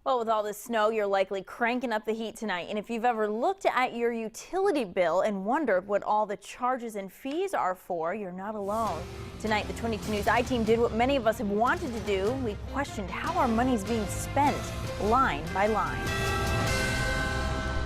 Well, with all this snow, you're likely cranking up the heat tonight. And if you've ever looked at your utility bill and wondered what all the charges and fees are for, you're not alone. Tonight, the 22 News I-Team did what many of us have wanted to do. We questioned how our money's being spent, line by line.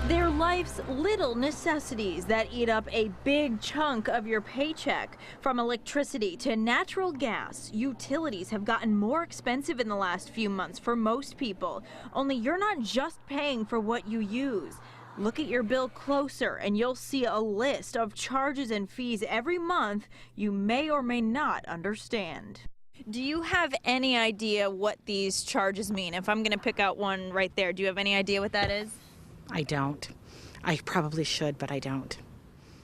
They're life's little necessities that eat up a big chunk of your paycheck. From electricity to natural gas, utilities have gotten more expensive in the last few months for most people. Only you're not just paying for what you use. Look at your bill closer and you'll see a list of charges and fees every month you may or may not understand. Do you have any idea what these charges mean? If I'm going to pick out one right there, do you have any idea what that is? I don't. I probably should, but I don't.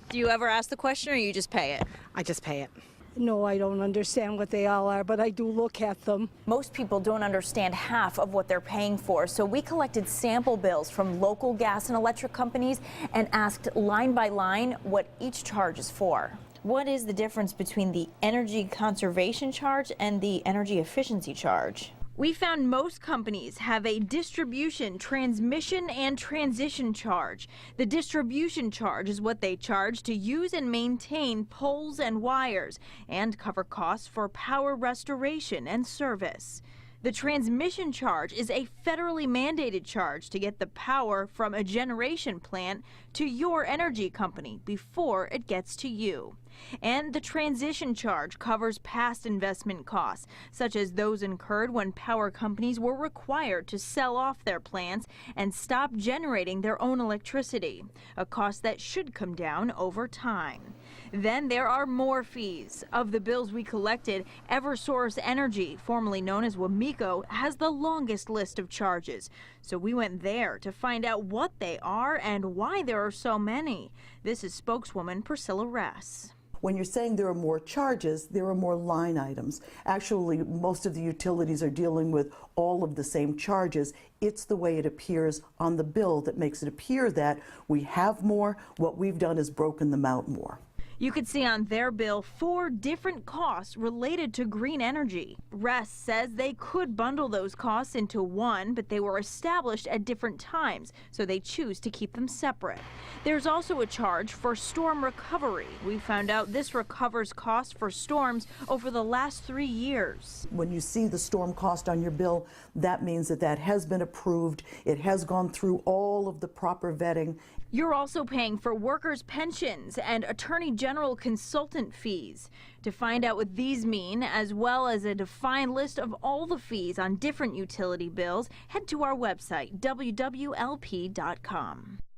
Do you ever ask the question or you just pay it? I just pay it. No, I don't understand what they all are, but I do look at them. Most people don't understand half of what they're paying for, so we collected sample bills from local gas and electric companies and asked line by line what each charge is for. What is the difference between the energy conservation charge and the energy efficiency charge? We found most companies have a distribution, transmission, and transition charge. The distribution charge is what they charge to use and maintain poles and wires and cover costs for power restoration and service. The transmission charge is a federally mandated charge to get the power from a generation plant to your energy company before it gets to you. And the transition charge covers past investment costs, such as those incurred when power companies were required to sell off their plants and stop generating their own electricity, a cost that should come down over time. Then there are more fees. Of the bills we collected, Eversource Energy, formerly known as WAMECO, has the longest list of charges. So we went there to find out what they are and why there are so many. This is spokeswoman Priscilla Ress. When you're saying there are more charges, there are more line items. Actually, most of the utilities are dealing with all of the same charges. It's the way it appears on the bill that makes it appear that we have more. What we've done is broken them out more. You could see on their bill 4 different costs related to green energy. Ress says they could bundle those costs into one, but they were established at different times, so they choose to keep them separate. There's also a charge for storm recovery. We found out this recovers costs for storms over the last 3 years. When you see the storm cost on your bill, that means that that has been approved. It has gone through all of the proper vetting. You're also paying for workers' pensions and attorney general consultant fees. To find out what these mean, as well as a defined list of all the fees on different utility bills, head to our website, wwlp.com.